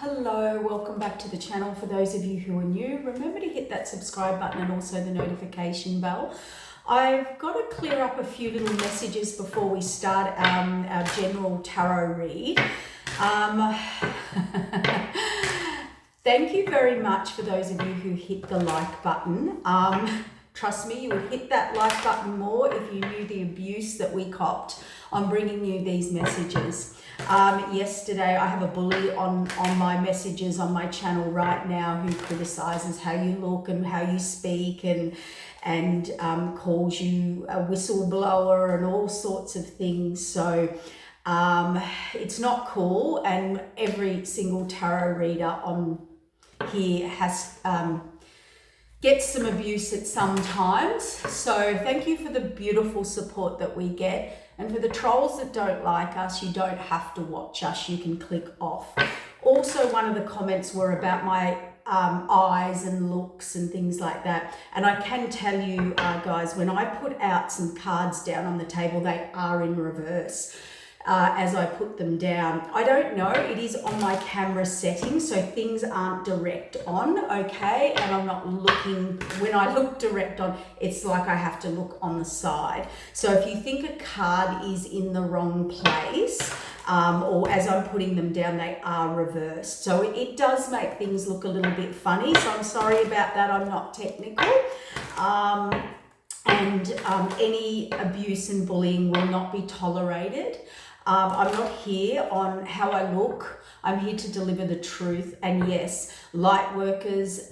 Hello, welcome back to the channel. For those of you who are new, remember to hit that subscribe button and also the notification bell. I've got to clear up a few little messages before we start our general tarot read. Thank you very much for those of you who hit the like button. Trust me, you would hit that like button more if you knew the abuse that we copped on bringing you these messages. Yesterday, I have a bully on my messages on my channel right now who criticizes how you look and how you speak and calls you a whistleblower and all sorts of things. So it's not cool, and every single tarot reader on here has gets some abuse at some times. So thank you for the beautiful support that we get. And for the trolls that don't like us, you don't have to watch us. You can click off. Also, one of the comments were about my eyes and looks and things like that. And I can tell you guys, when I put out some cards down on the table, they are in reverse. As I put them down. I don't know, it is on my camera settings, so things aren't direct on, okay? And I'm not looking, when I look direct on, it's like I have to look on the side. So if you think a card is in the wrong place, or as I'm putting them down, they are reversed. So it does make things look a little bit funny, so I'm sorry about that, I'm not technical. Any abuse and bullying will not be tolerated. I'm not here on how I look. I'm here to deliver the truth. And yes, light workers,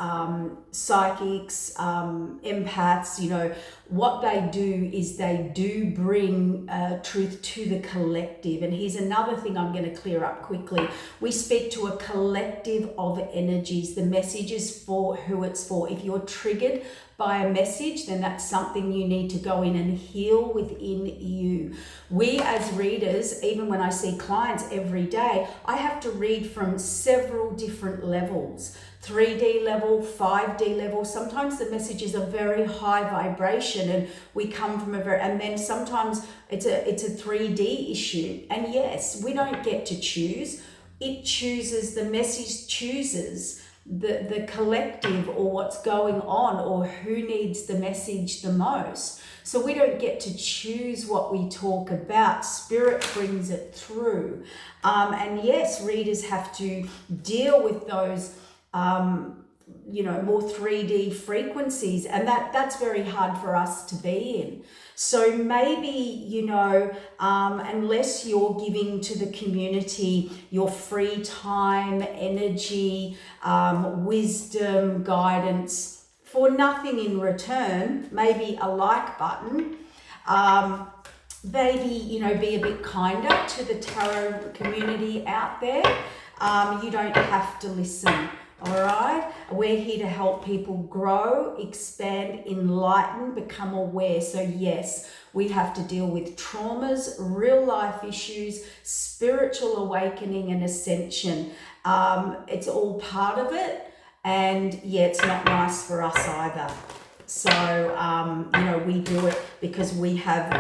psychics, empaths, you know, what they do is they do bring truth to the collective. And here's another thing I'm going to clear up quickly. We speak to a collective of energies. The message is for who it's for. If you're triggered by a message, then that's something you need to go in and heal within you. We as readers, even when I see clients every day, I have to read from several different levels. 3D level, 5D level. Sometimes the messages are very high vibration and we come from and then sometimes it's a 3D issue. And yes, we don't get to choose. It chooses, the message chooses the collective or what's going on or who needs the message the most. So we don't get to choose what we talk about. Spirit brings it through. And yes, readers have to deal with those more 3D frequencies, and that's very hard for us to be in. So maybe, unless you're giving to the community your free time, energy, wisdom, guidance for nothing in return, maybe a like button, maybe, be a bit kinder to the tarot community out there. You don't have to listen. All right, we're here to help people grow, expand, enlighten, become aware. So yes, we have to deal with traumas, real life issues, spiritual awakening and ascension. It's all part of it. And yeah, it's not nice for us either. So, we do it because we have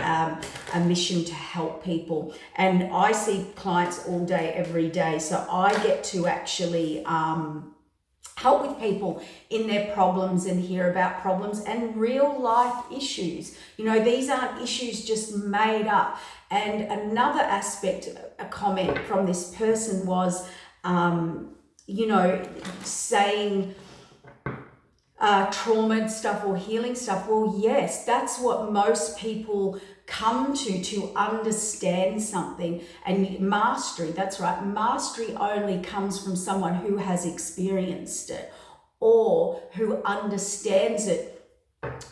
a mission to help people. And I see clients all day, every day. So I get to actually help with people in their problems and hear about problems and real life issues. These aren't issues just made up. And another aspect, a comment from this person was, saying trauma stuff or healing stuff. Well, yes, that's what most people come to understand something. And mastery, that's right, mastery only comes from someone who has experienced it or who understands it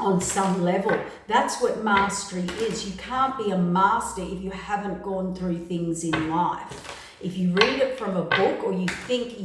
on some level. That's what mastery is. You can't be a master if you haven't gone through things in life. If you read it from a book or you think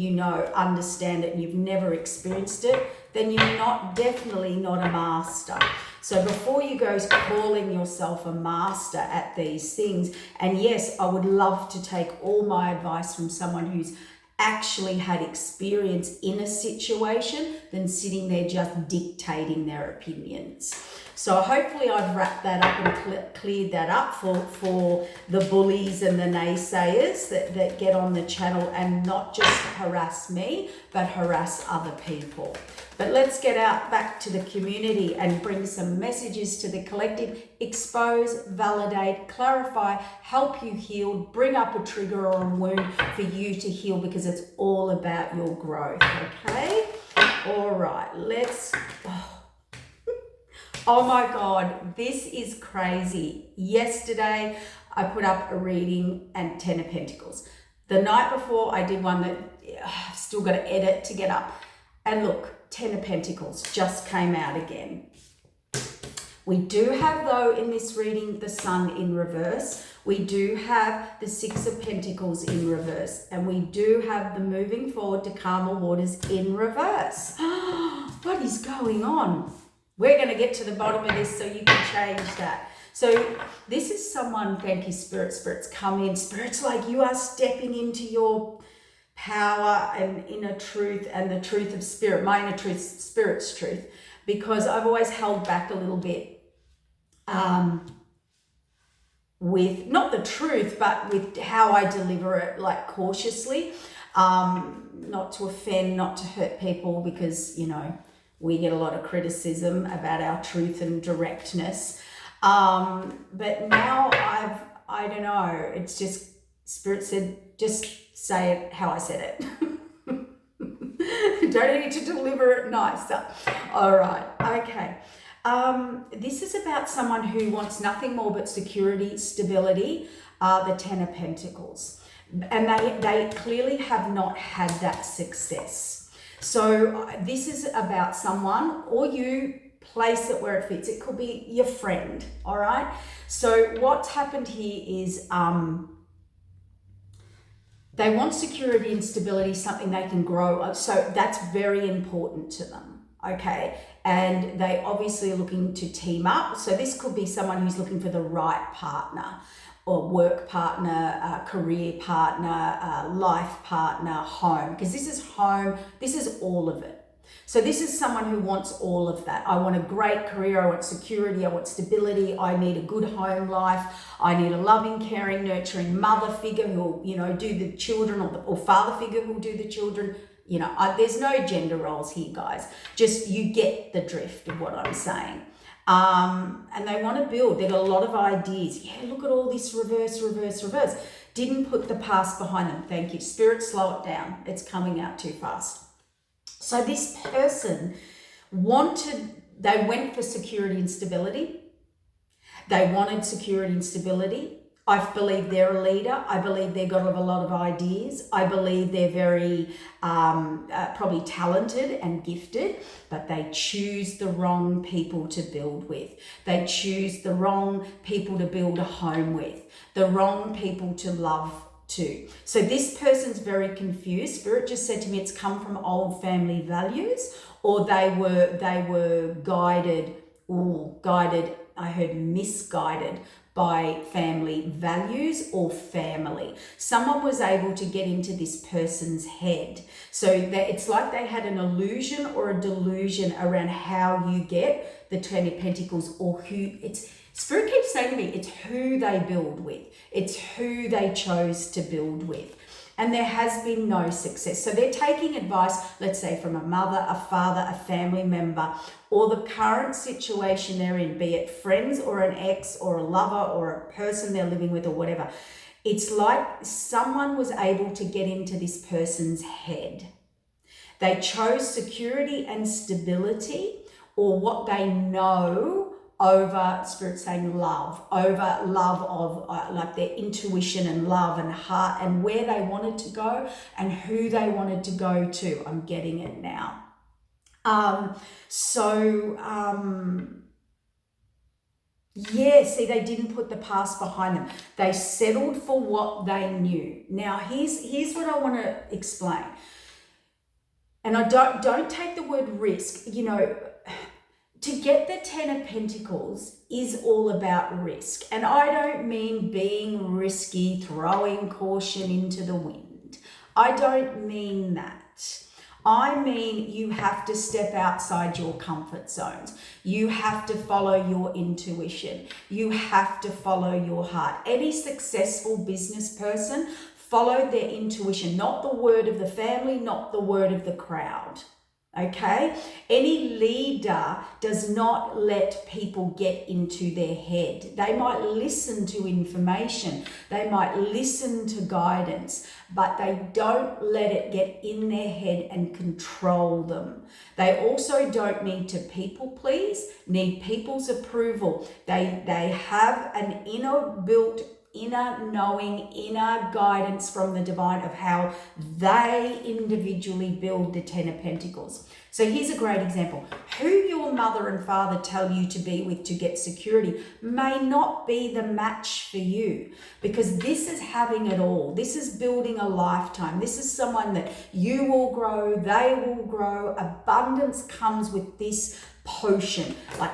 understand it, and you've never experienced it, then you're definitely not a master. So before you go calling yourself a master at these things, and yes, I would love to take all my advice from someone who's actually had experience in a situation than sitting there just dictating their opinions. So hopefully I've wrapped that up and cleared that up for the bullies and the naysayers that get on the channel and not just harass me, but harass other people. But let's get out back to the community and bring some messages to the collective. Expose, validate, clarify, help you heal, bring up a trigger or a wound for you to heal, because it's all about your growth, okay? All right, let's... Oh my God, this is crazy. Yesterday, I put up a reading and 10 of Pentacles. The night before, I did one that I've still got to edit to get up. And look, 10 of Pentacles just came out again. We do have, though, in this reading, the Sun in reverse. We do have the 6 of Pentacles in reverse. And we do have the moving forward to calmer waters in reverse. What is going on? We're going to get to the bottom of this so you can change that. So this is someone, thank you, Spirit. Spirit's come in. Spirit's like, you are stepping into your power and inner truth and the truth of Spirit, my inner truth, Spirit's truth, because I've always held back a little bit with, not the truth, but with how I deliver it, like cautiously, not to offend, not to hurt people, because, you know, we get a lot of criticism about our truth and directness. But now I don't know, it's just, Spirit said, just say it how I said it. Don't need to deliver it nicer. All right, okay. This is about someone who wants nothing more but security, stability, the 10 of Pentacles. And they clearly have not had that success. So this is about someone, or you, place it where it fits. It could be your friend, all right? So what's happened here is they want security and stability, something they can grow. So that's very important to them, okay? And they obviously are looking to team up. So this could be someone who's looking for the right partner, or work partner, career partner, life partner, home, because this is home, this is all of it. So this is someone who wants all of that. I want a great career, I want security, I want stability, I need a good home life, I need a loving, caring, nurturing mother figure who will, you know, do the children, or father figure who will do the children. You know, there's no gender roles here, guys. Just, you get the drift of what I'm saying. And they want to build. They've got a lot of ideas. Yeah, look at all this reverse, reverse, reverse. Didn't put the past behind them. Thank you. Spirit, slow it down. It's coming out too fast. So this person they went for security and stability. They wanted security and stability. I believe they're a leader. I believe they've got a lot of ideas. I believe they're very probably talented and gifted, but they choose the wrong people to build with. They choose the wrong people to build a home with, the wrong people to love to. So this person's very confused. Spirit just said to me it's come from old family values, or they were guided, I heard misguided by family values or family. Someone was able to get into this person's head. So that it's like they had an illusion or a delusion around how you get the 10 of Pentacles, or who it's. Spirit keeps saying to me, it's who they build with. It's who they chose to build with. And there has been no success. So they're taking advice, let's say from a mother, a father, a family member, or the current situation they're in, be it friends or an ex or a lover or a person they're living with or whatever. It's like someone was able to get into this person's head. They chose security and stability, or what they know, over, Spirit saying love, over love of like their intuition and love and heart and where they wanted to go and who they wanted to go to. I'm getting it now. Yeah, see, they didn't put the past behind them. They settled for what they knew. Now, here's what I want to explain. And I don't take the word risk, you know. To get the 10 of Pentacles is all about risk. And I don't mean being risky, throwing caution into the wind. I don't mean that. I mean, you have to step outside your comfort zones. You have to follow your intuition. You have to follow your heart. Any successful business person followed their intuition, not the word of the family, not the word of the crowd. Okay? Any leader does not let people get into their head. They might listen to information, they might listen to guidance, but they don't let it get in their head and control them. They also don't need to people please, need people's approval. They have an inner knowing, inner guidance from the divine of how they individually build the Ten of Pentacles. So here's a great example. Who your mother and father tell you to be with to get security may not be the match for you, because this is having it all. This is building a lifetime. This is someone that you will grow, they will grow. Abundance comes with this potion, like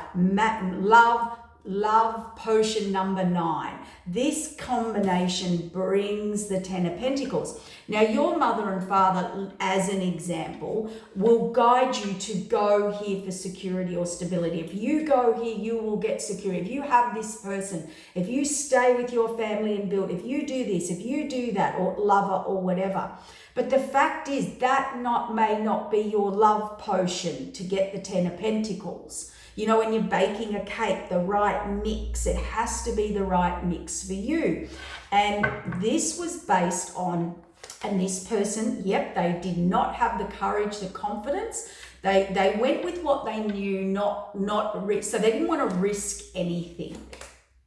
love potion number 9. This combination brings the Ten of Pentacles. Now, your mother and father, as an example, will guide you to go here for security or stability. If you go here, you will get security. If you have this person, if you stay with your family and build, if you do this, if you do that, or lover or whatever. But the fact is that may not be your love potion to get the Ten of Pentacles. You know, when you're baking a cake, the right mix, it has to be the right mix for you. And this was based on, and this person, yep, they did not have the courage, the confidence. They went with what they knew, not risk. So they didn't want to risk anything.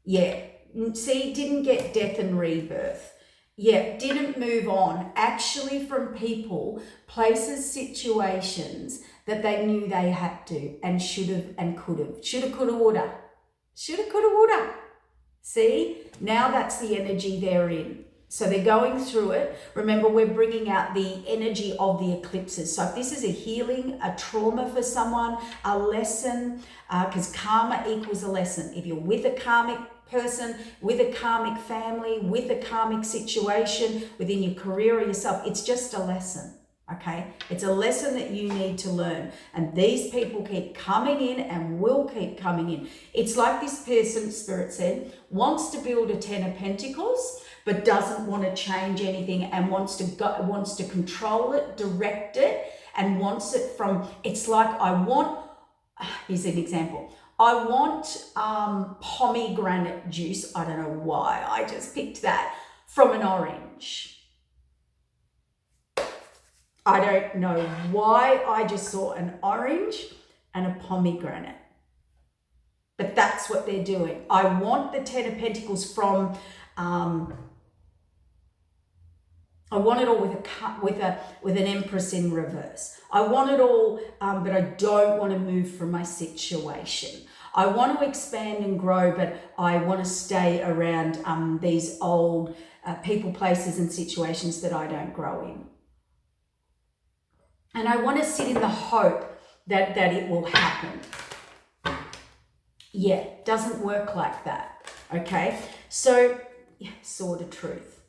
Yeah, see, didn't get death and rebirth. Yeah, didn't move on actually from people, places, situations that they knew they had to and should have and could have. Shoulda, coulda, woulda. Shoulda, coulda, woulda. See, now that's the energy they're in. So they're going through it. Remember, we're bringing out the energy of the eclipses. So if this is a healing, a trauma for someone, a lesson, because karma equals a lesson. If you're with a karmic person, with a karmic family, with a karmic situation, within your career or yourself, it's just a lesson. Okay, it's a lesson that you need to learn, and these people keep coming in and will keep coming in. It's like this person, Spirit said, wants to build a Ten of Pentacles, but doesn't want to change anything and wants to control it, direct it, and wants it from. It's like here's an example. I want pomegranate juice. I don't know why I just picked that from an orange. I don't know why I just saw an orange and a pomegranate. But that's what they're doing. I want the Ten of Pentacles from, I want it all with an Empress in reverse. I want it all, but I don't want to move from my situation. I want to expand and grow, but I want to stay around these old people, places, and situations that I don't grow in. And I want to sit in the hope that it will happen. Yeah, doesn't work like that. Okay, so yeah, sword of truth.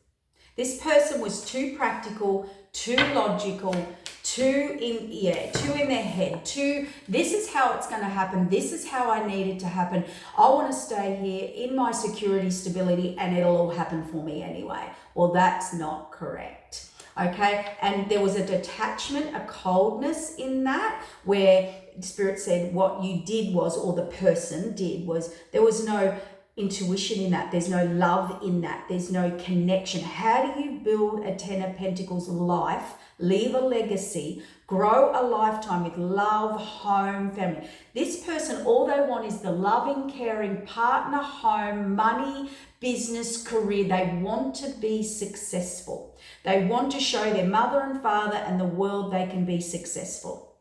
This person was too practical, too logical, too in their head. This is how it's going to happen. This is how I need it to happen. I want to stay here in my security, stability, and it'll all happen for me anyway. Well, that's not correct. Okay, and there was a detachment, a coldness in that, where Spirit said what you did was, or the person did was, there was no intuition in that. There's no love in that. There's no connection. How do you build a Ten of Pentacles life, leave a legacy, grow a lifetime with love, home, family? This person, all they want is the loving, caring partner, home, money, business, career. They want to be successful. They want to show their mother and father and the world they can be successful.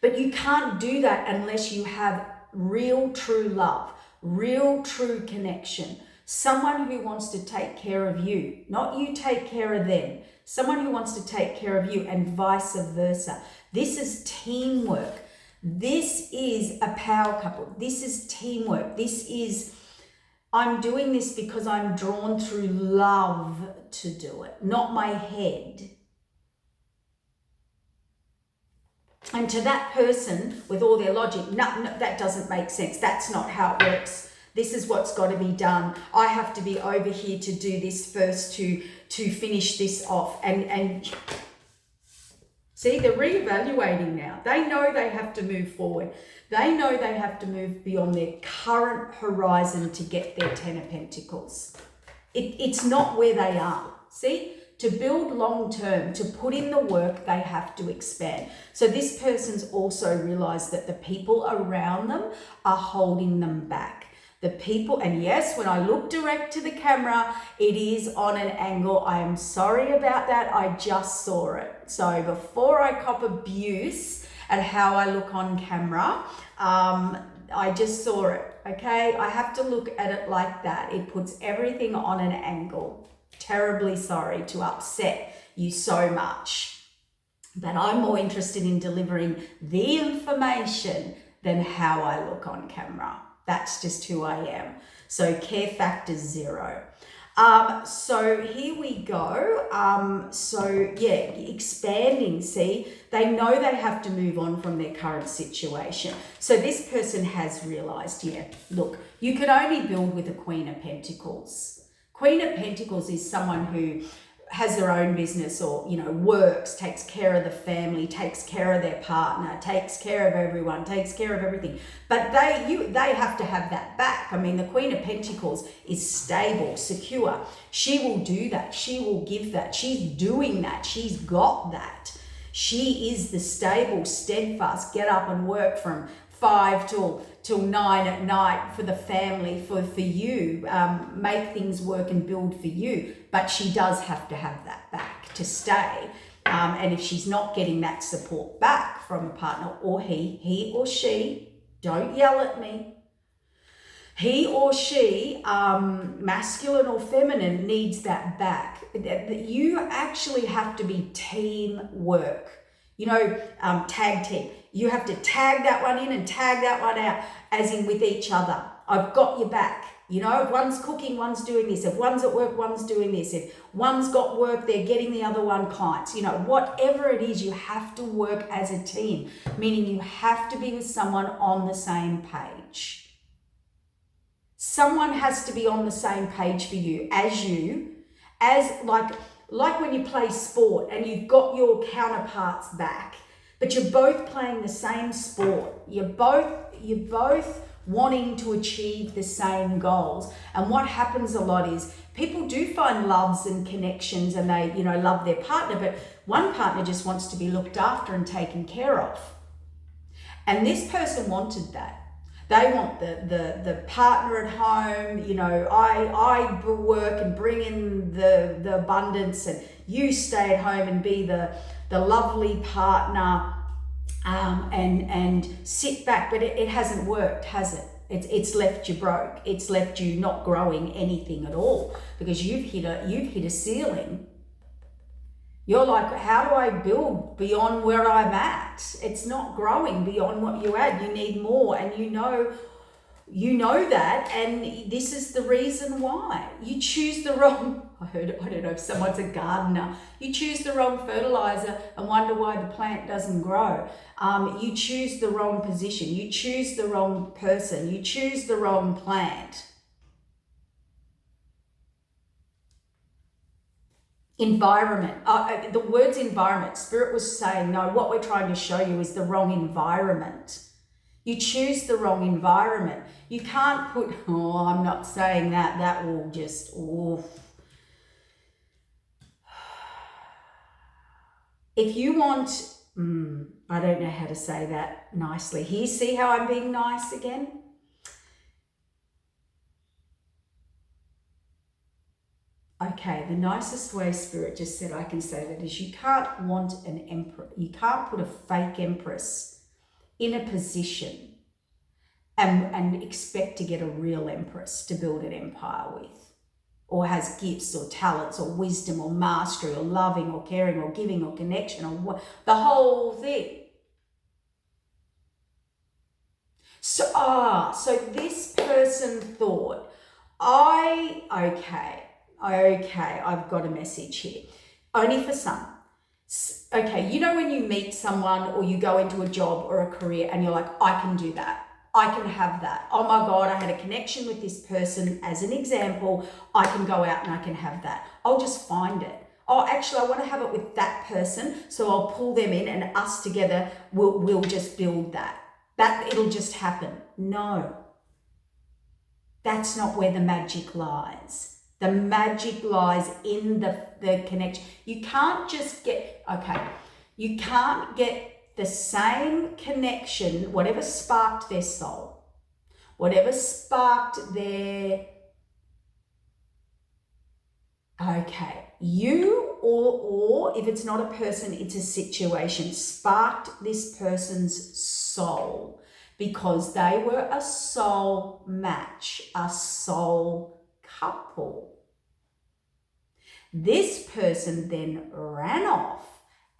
But you can't do that unless you have real, true love, real, true connection. Someone who wants to take care of you, not you take care of them. Someone who wants to take care of you, and vice versa. This is teamwork. This is a power couple. This is teamwork. This is I'm doing this because I'm drawn through love to do it, not my head. And to that person with all their logic, no, that doesn't make sense. That's not how it works. This is what's got to be done. I have to be over here to do this first to finish this off. And see, they're reevaluating now. They know they have to move forward. They know they have to move beyond their current horizon to get their 10 of Pentacles. It's not where they are. See? To build long term, to put in the work, they have to expand. So this person's also realized that the people around them are holding them back. The people, and yes, when I look direct to the camera, it is on an angle. I am sorry about that. I just saw it. So before I cop abuse at how I look on camera, I just saw it, okay? I have to look at it like that. It puts everything on an angle. Terribly sorry to upset you so much. But I'm more interested in delivering the information than how I look on camera. That's just who I am. So care factor 0. So here we go. So yeah, expanding, see, they know they have to move on from their current situation. So this person has realized, yeah, look, you can only build with a Queen of Pentacles. Queen of Pentacles is someone who has their own business or, you know, works, takes care of the family, takes care of their partner, takes care of everyone, takes care of everything. But they have to have that back. I mean, the Queen of Pentacles is stable, secure. She will do that. She will give that. She's doing that. She's got that. She is the stable, steadfast, get up and work from 5 till 9 at night for the family, for you, make things work and build for you. But she does have to have that back to stay. And if she's not getting that support back from a partner, or he or she, don't yell at me, he or she, masculine or feminine, needs that back. You actually have to be teamwork. You know, tag team. You have to tag that one in and tag that one out, as in with each other. I've got your back. You know, if one's cooking, one's doing this. If one's at work, one's doing this. If one's got work, they're getting the other one clients. You know, whatever it is, you have to work as a team, meaning you have to be with someone on the same page. Someone has to be on the same page for you, as like when you play sport and you've got your counterparts back, but you're both playing the same sport. You're both wanting to achieve the same goals. And what happens a lot is people do find loves and connections and they, you know, love their partner, but one partner just wants to be looked after and taken care of. And this person wanted that. They want the partner at home, you know, I work and bring in the abundance and you stay at home and be the lovely partner and sit back. But it hasn't worked, has it? It's left you broke. It's left you not growing anything at all because you've hit a ceiling. You're like, how do I build beyond where I'm at? It's not growing beyond what you had. You need more, and you know that, and this is the reason why. You choose the wrong, I don't know if someone's a gardener. You choose the wrong fertilizer and wonder why the plant doesn't grow. You choose the wrong position. You choose the wrong person. You choose the wrong plant. Environment. The words environment, Spirit was saying, no, what we're trying to show you is the wrong environment. You choose the wrong environment. You can't put, I'm not saying that. That will just, If you want, I don't know how to say that nicely. Here, see how I'm being nice again? Okay, the nicest way Spirit just said I can say that is you can't want an emperor. You can't put a fake empress in a position and expect to get a real empress to build an empire with, or has gifts or talents or wisdom or mastery or loving or caring or giving or connection or the whole thing. So this person thought, Okay, I've got a message here. Only for some. Okay, you know when you meet someone or you go into a job or a career and you're like, I can do that. I can have that. Oh my God, I had a connection with this person. As an example, I can go out and I can have that. I'll just find it. Oh, actually, I want to have it with that person, so I'll pull them in and us together will just build that. It'll just happen. No, that's not where the magic lies. The magic lies in the connection. You can't get the same connection, whatever sparked their soul, whatever sparked their, you or if it's not a person, it's a situation, sparked this person's soul because they were a soul match, a soul couple. This person then ran off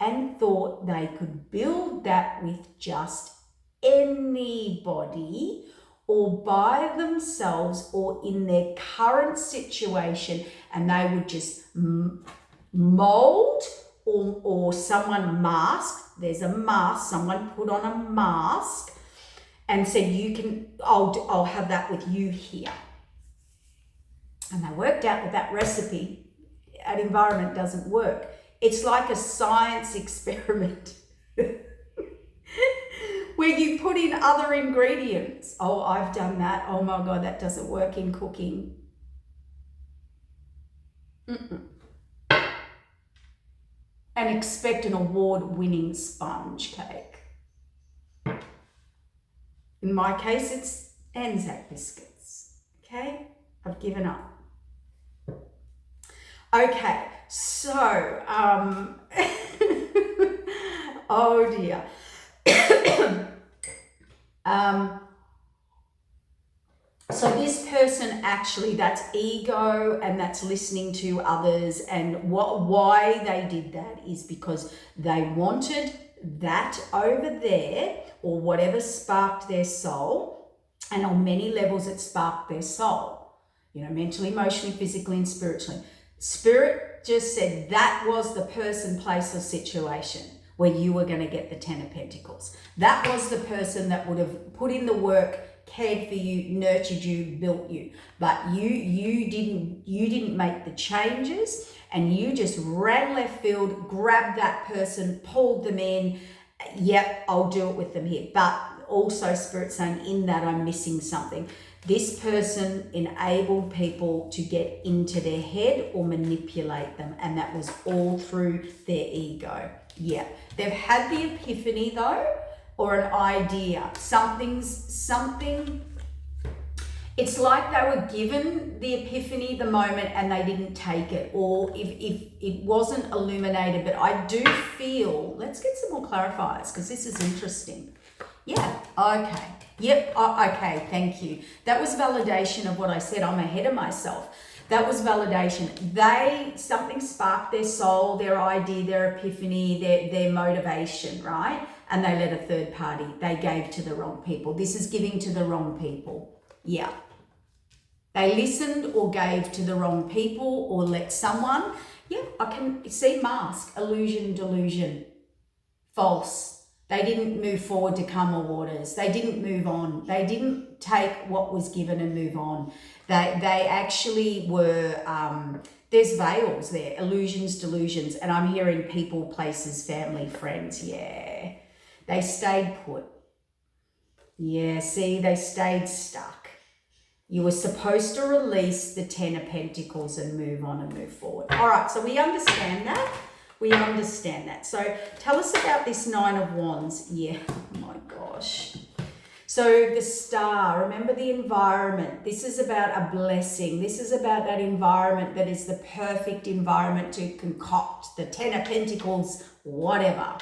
and thought they could build that with just anybody or by themselves or in their current situation, and they would just mold or someone masked. There's a mask, someone put on a mask and said, I'll have that with you here. And they worked out that recipe, an environment doesn't work. It's like a science experiment where you put in other ingredients. Oh, I've done that. Oh my God, that doesn't work in cooking. And expect an award-winning sponge cake. In my case, it's Anzac biscuits. Okay, I've given up. Okay, so, oh dear. So this person actually, that's ego and that's listening to others, and why they did that is because they wanted that over there or whatever sparked their soul, and on many levels it sparked their soul, mentally, emotionally, physically and spiritually. Spirit just said that was the person, place or situation where you were going to get the 10 of Pentacles. That was the person that would have put in the work, cared for you, nurtured you, built you. But you didn't make the changes, and you just ran left field, grabbed that person, pulled them in. Yep, I'll do it with them here. But also Spirit saying in that I'm missing something. This person enabled people to get into their head or manipulate them, and that was all through their ego. Yeah, they've had the epiphany though, or an idea. Something. It's like they were given the epiphany, the moment, and they didn't take it, or if it wasn't illuminated. But I do feel, let's get some more clarifiers because this is interesting. Yeah, okay. Yep, okay, thank you. That was validation of what I said. I'm ahead of myself. That was validation. Something sparked their soul, their idea, their epiphany, their motivation, right? And they let a third party. They gave to the wrong people. This is giving to the wrong people. Yeah. They listened or gave to the wrong people or let someone. Yeah, I can see mask, illusion, delusion, false. They didn't move forward to calmer waters. They didn't move on. They didn't take what was given and move on. They actually were, there's veils there, illusions, delusions, and I'm hearing people, places, family, friends, yeah. They stayed put. Yeah, see, they stayed stuck. You were supposed to release the 10 of Pentacles and move on and move forward. All right, so we understand that. We understand that. So tell us about this 9 of Wands. Yeah, oh my gosh. So the star, remember the environment. This is about a blessing. This is about that environment that is the perfect environment to concoct the 10 of Pentacles, whatever.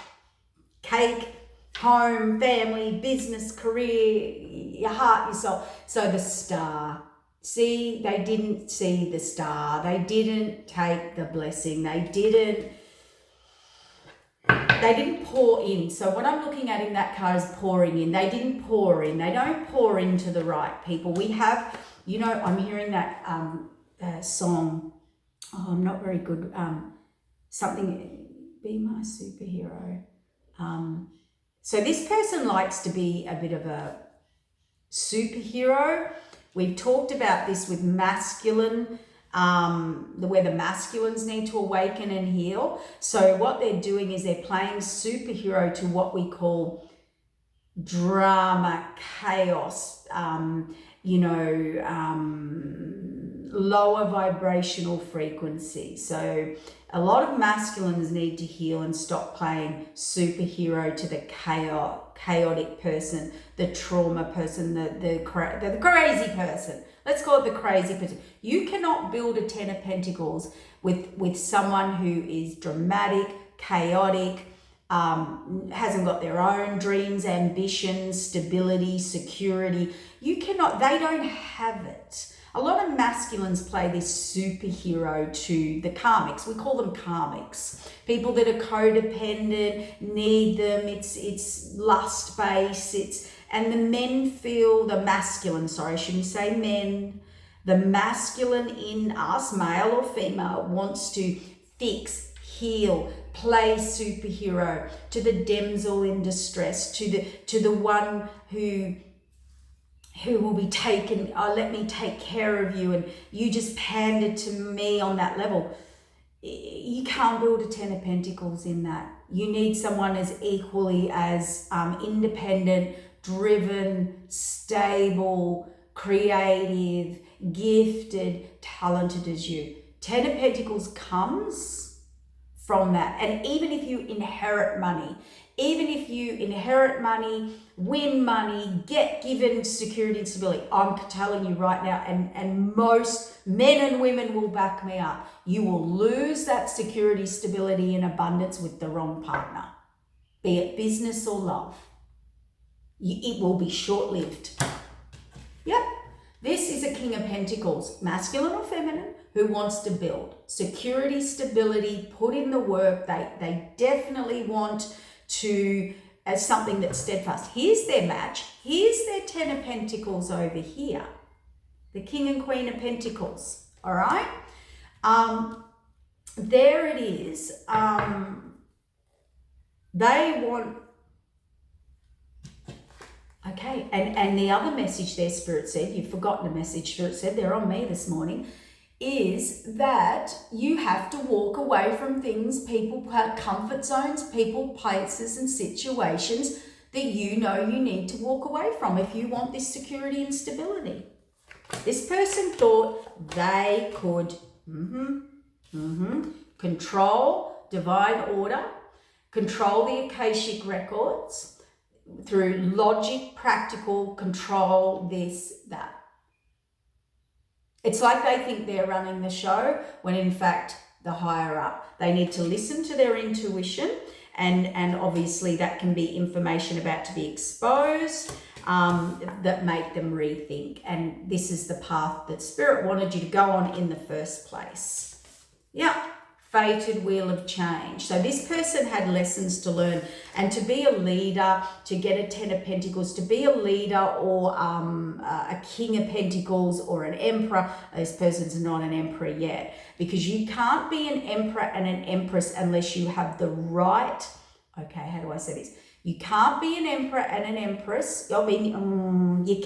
Cake, home, family, business, career, your heart, your soul. So the star. See, they didn't see the star. They didn't take the blessing. They didn't pour in. So what I'm looking at in that card is pouring in. They didn't pour in. They don't pour into the right people. We have You know, I'm hearing that song. Oh, I'm not very good. Something, be my superhero. So this person likes to be a bit of a superhero. We've talked about this with masculine, where the masculines need to awaken and heal. So what they're doing is they're playing superhero to what we call drama, chaos, lower vibrational frequency. So a lot of masculines need to heal and stop playing superhero to the chaotic person, the trauma person, the crazy person. Let's call it the crazy person. You cannot build a 10 of Pentacles with someone who is dramatic, chaotic, hasn't got their own dreams, ambitions, stability, security. You cannot, they don't have it. A lot of masculines play this superhero to the karmics. We call them karmics. People that are codependent, need them, it's lust-based, and the men feel, the masculine, sorry, I shouldn't say men, the masculine in us, male or female, wants to fix, heal, play superhero to the damsel in distress, to the one who will be taken, oh, let me take care of you, and you just pander to me on that level. You can't build a 10 of Pentacles in that. You need someone as equally as independent, driven, stable, creative, gifted, talented as you. 10 of Pentacles comes from that. And even if you inherit money, win money, get given security and stability, I'm telling you right now, and most men and women will back me up, you will lose that security, stability, and abundance with the wrong partner, be it business or love. It will be short-lived. Yep. This is a King of Pentacles, masculine or feminine, who wants to build security, stability, put in the work. They definitely want to, as something that's steadfast. Here's their match. Here's their 10 of Pentacles over here. The King and Queen of Pentacles. All right. There it is. They want, okay, and the other message there, Spirit said, you've forgotten a message, Spirit said, they're on me this morning, is that you have to walk away from things, people, comfort zones, people, places, and situations that you know you need to walk away from if you want this security and stability. This person thought they could control divine order, control the Akashic records, through logic, practical, control, this, that. It's like they think they're running the show when in fact the higher up. They need to listen to their intuition, and obviously that can be information about to be exposed that make them rethink. And this is the path that Spirit wanted you to go on in the first place. Yeah. Fated wheel of change. So this person had lessons to learn, and to be a leader, to get a 10 of Pentacles, to be a leader or a King of Pentacles or an emperor. This person's not an emperor yet, because you can't be an emperor and an empress unless you have the right, okay, how do I say this? You can't be an emperor and an empress. I mean, you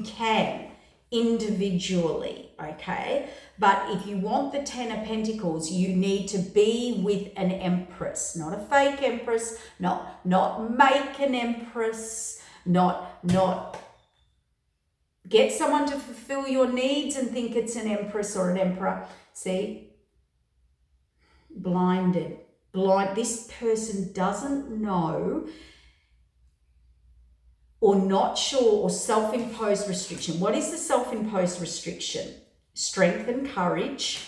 can individually, okay? But if you want the 10 of Pentacles, you need to be with an empress, not a fake empress, not make an empress, not get someone to fulfill your needs and think it's an empress or an emperor. See? Blind. This person doesn't know, or not sure, or self-imposed restriction. What is the self-imposed restriction? Strength and courage.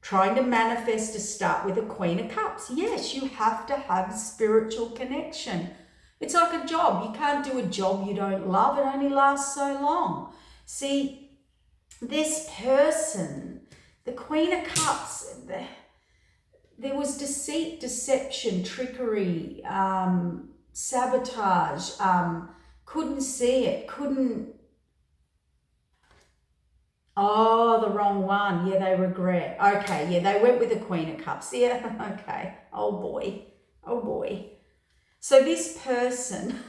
Trying to manifest to start with a Queen of Cups. Yes, you have to have spiritual connection. It's like a job. You can't do a job you don't love. It only lasts so long. See, this person, the Queen of Cups, there was deceit, deception, trickery, sabotage, couldn't see it, couldn't Oh, the wrong one. Yeah, they regret. Okay, yeah, they went with the Queen of Cups. Yeah, okay. Oh boy. Oh boy. So this person,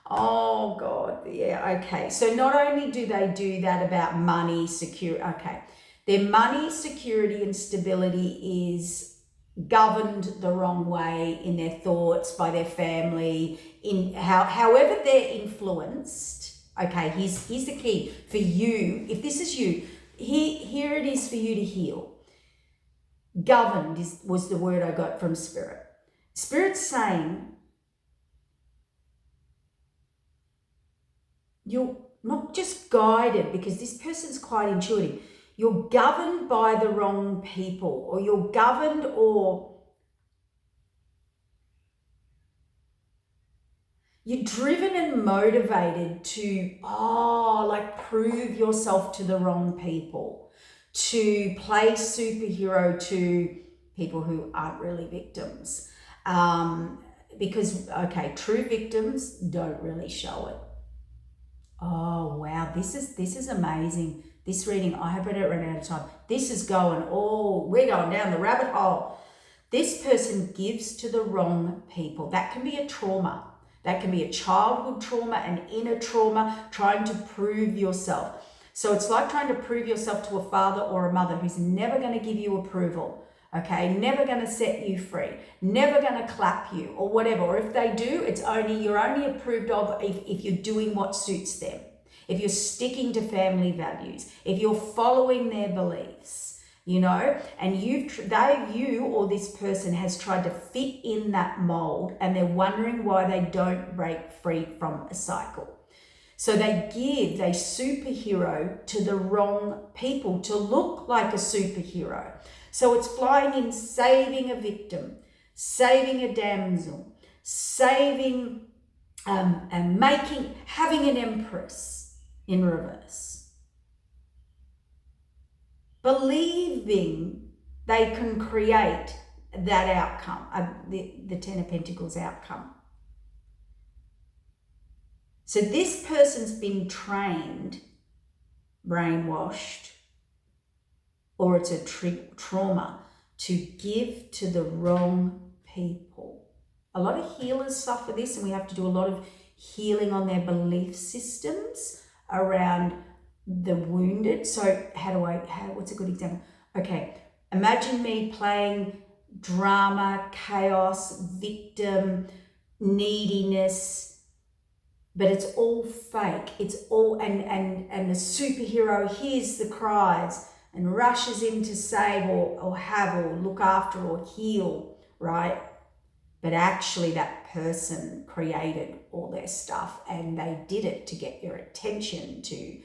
oh God, yeah, okay. So not only do they do that about money, security, okay. Their money, security, and stability is governed the wrong way in their thoughts, by their family, in however they're influenced. Okay, here's the key for you. If this is you, here it is for you to heal. Governed was the word I got from Spirit. Spirit's saying you're not just guided, because this person's quite intuitive. You're governed by the wrong people, or you're governed, or you're driven and motivated to, like prove yourself to the wrong people, to play superhero to people who aren't really victims. Because, okay, true victims don't really show it. Oh, wow, this is amazing. This reading, I hope I don't run out of time. This is going, we're going down the rabbit hole. This person gives to the wrong people. That can be a trauma. That can be a childhood trauma, an inner trauma, trying to prove yourself. So it's like trying to prove yourself to a father or a mother who's never going to give you approval, okay? Never going to set you free, never going to clap you or whatever. Or if they do, you're only approved of if you're doing what suits them, if you're sticking to family values, if you're following their beliefs. And you or this person has tried to fit in that mold, and they're wondering why they don't break free from a cycle. So they give a superhero to the wrong people to look like a superhero. So it's flying in, saving a victim, saving a damsel, saving and having an empress in reverse. Believing they can create that outcome, the Ten of Pentacles outcome. So this person's been trained, brainwashed, or it's a trauma to give to the wrong people. A lot of healers suffer this, and we have to do a lot of healing on their belief systems around the wounded. So what's a good example? Okay, imagine me playing drama, chaos, victim, neediness, but it's all fake. It's all, and the superhero hears the cries and rushes in to save or look after or heal, right? But actually that person created all their stuff, and they did it to get your attention to.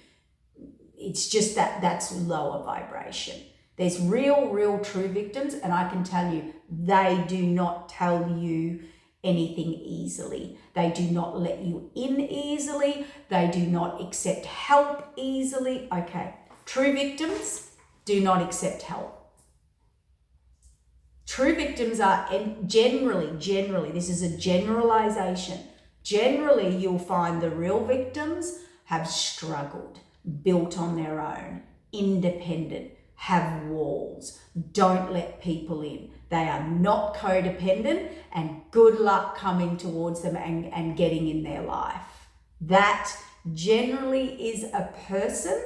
It's just that's lower vibration. There's real true victims, and I can tell you, they do not tell you anything easily. They do not let you in easily. They do not accept help easily. Okay, true victims do not accept help. True victims are generally, this is a generalization. Generally, you'll find the real victims have struggled, built on their own, independent, have walls, don't let people in. They are not codependent, and good luck coming towards them and getting in their life. That generally is a person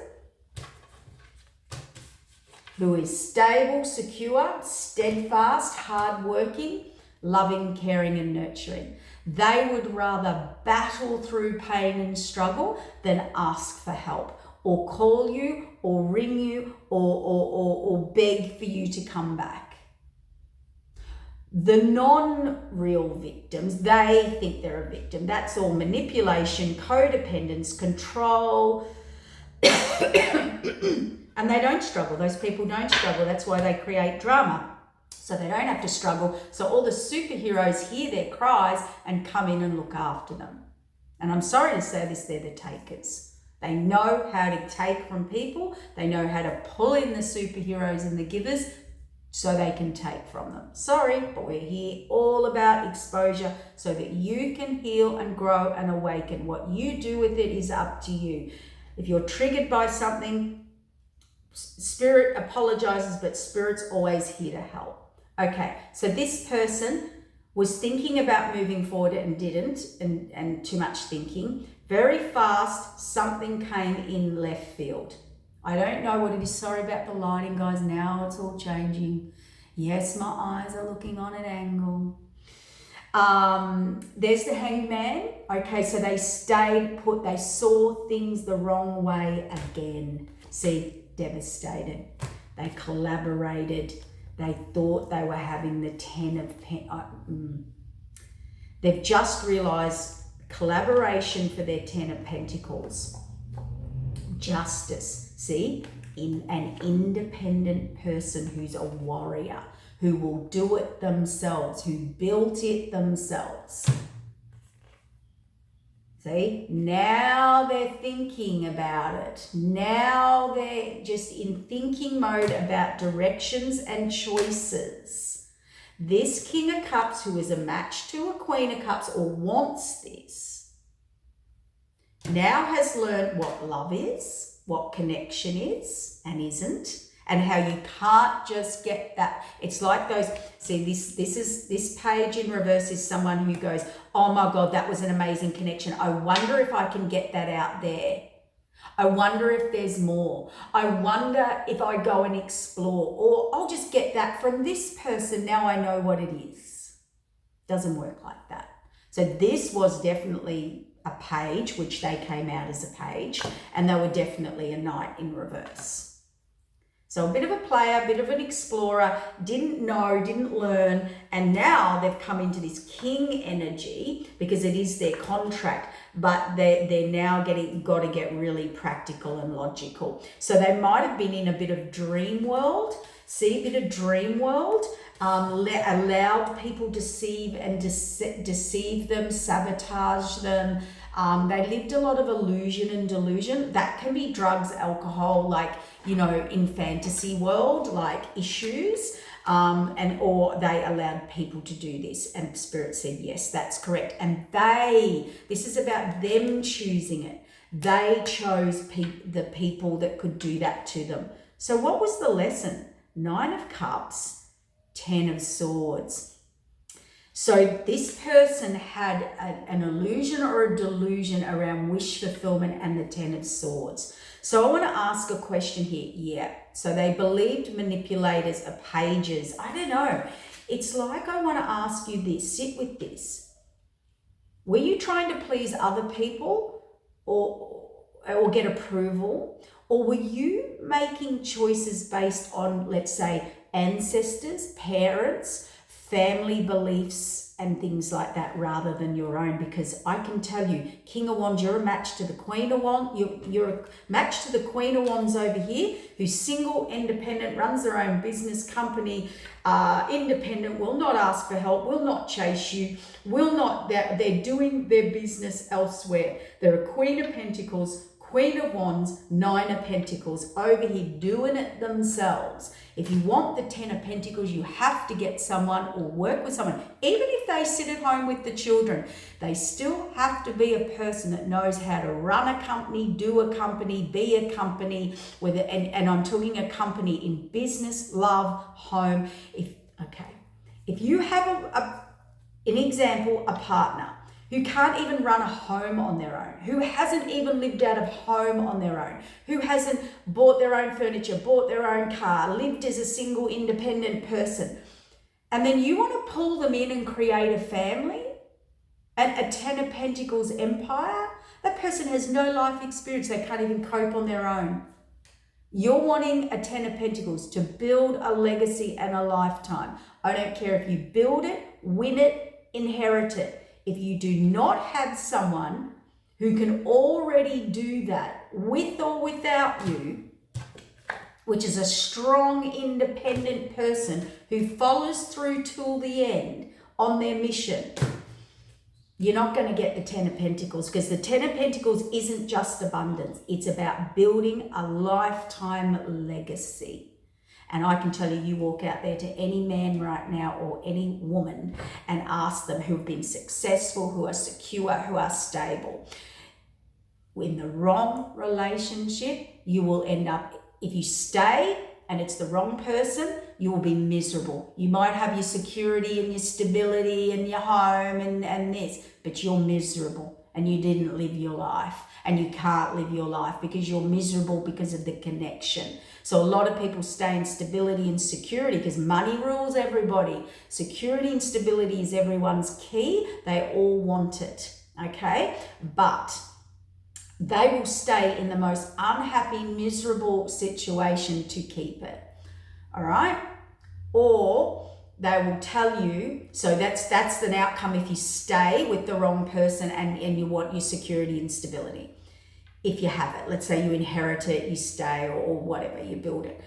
who is stable, secure, steadfast, hardworking, loving, caring, and nurturing. They would rather battle through pain and struggle than ask for help, or call you, or ring you, or beg for you to come back. The non-real victims, they think they're a victim. That's all manipulation, codependence, control, and they don't struggle. Those people don't struggle. That's why they create drama, so they don't have to struggle. So all the superheroes hear their cries and come in and look after them. And I'm sorry to say this, they're the takers. They know how to take from people. They know how to pull in the superheroes and the givers so they can take from them. Sorry, but we're here all about exposure so that you can heal and grow and awaken. What you do with it is up to you. If you're triggered by something, Spirit apologizes, but Spirit's always here to help. Okay, so this person was thinking about moving forward and didn't, and too much thinking. Very fast, something came in left field. I don't know what it is. Sorry about the lighting, guys. Now it's all changing. Yes, my eyes are looking on an angle. There's the Hanged Man. Okay, so they stayed put. They saw things the wrong way again. See, devastated. They collaborated. They thought they were having the 10 of They've just realized collaboration for their 10 of Pentacles. Justice. See, in an independent person who's a warrior, who will do it themselves, who built it themselves. See, now they're thinking about it. Now they're just in thinking mode about directions and choices. This King of Cups, who is a match to a Queen of Cups or wants this, now has learned what love is, what connection is and isn't, and how you can't just get that. It's like those, see, this page in reverse is someone who goes, oh my God, that was an amazing connection. I wonder if I can get that out there. I wonder if there's more. I wonder if I go and explore, or I'll just get that from this person. Now I know what it is. Doesn't work like that. So this was definitely a page, which they came out as a page, and they were definitely a knight in reverse. So a bit of a player, a bit of an explorer, didn't know, didn't learn, and now they've come into this king energy because it is their contract, but they're now got to get really practical and logical. So they might have been in a bit of dream world, see, a bit of dream world, allowed people deceive them, sabotage them. They lived a lot of illusion and delusion. That can be drugs, alcohol, like, you know, in fantasy world, like issues, or they allowed people to do this, and Spirit said, yes, that's correct. And this is about them choosing it. They chose the people that could do that to them. So what was the lesson? 9 of Cups, 10 of Swords. So this person had an illusion or a delusion around wish fulfillment and the 10 of Swords. So I want to ask a question here. Yeah. So they believed manipulators are pages. I don't know. It's like, I want to ask you this. Sit with this. Were you trying to please other people or get approval? Or were you making choices based on, let's say, ancestors, parents, family beliefs and things like that, rather than your own? Because I can tell you, King of Wands, you're a match to the Queen of Wands. You're a match to the Queen of Wands over here, who's single, independent, runs their own business company, independent, will not ask for help, will not chase you, they're doing their business elsewhere. They're a Queen of Pentacles, Queen of Wands, 9 of Pentacles, over here doing it themselves. If you want the 10 of Pentacles, you have to get someone or work with someone. Even if they sit at home with the children, they still have to be a person that knows how to run a company, do a company, be a company, and I'm talking a company in business, love, home. If you have an example, a partner who can't even run a home on their own, who hasn't even lived out of home on their own, who hasn't bought their own furniture, bought their own car, lived as a single independent person, and then you want to pull them in and create a family and a 10 of Pentacles empire, that person has no life experience. They can't even cope on their own. You're wanting a 10 of Pentacles to build a legacy and a lifetime. I don't care if you build it, win it, inherit it. If you do not have someone who can already do that with or without you, which is a strong, independent person who follows through till the end on their mission, you're not going to get the 10 of Pentacles, because the 10 of Pentacles isn't just abundance. It's about building a lifetime legacy. And I can tell you, you walk out there to any man right now or any woman and ask them, who have been successful, who are secure, who are stable. in the wrong relationship, you will end up, if you stay and it's the wrong person, you will be miserable. You might have your security and your stability and your home and this, but you're miserable and you didn't live your life, and you can't live your life because you're miserable because of the connection. So a lot of people stay in stability and security because money rules everybody. Security and stability is everyone's key. They all want it, okay? But they will stay in the most unhappy, miserable situation to keep it, all right? Or they will tell you, so that's an outcome if you stay with the wrong person and you want your security and stability. If you have it, let's say you inherit it, you stay, or whatever, you build it.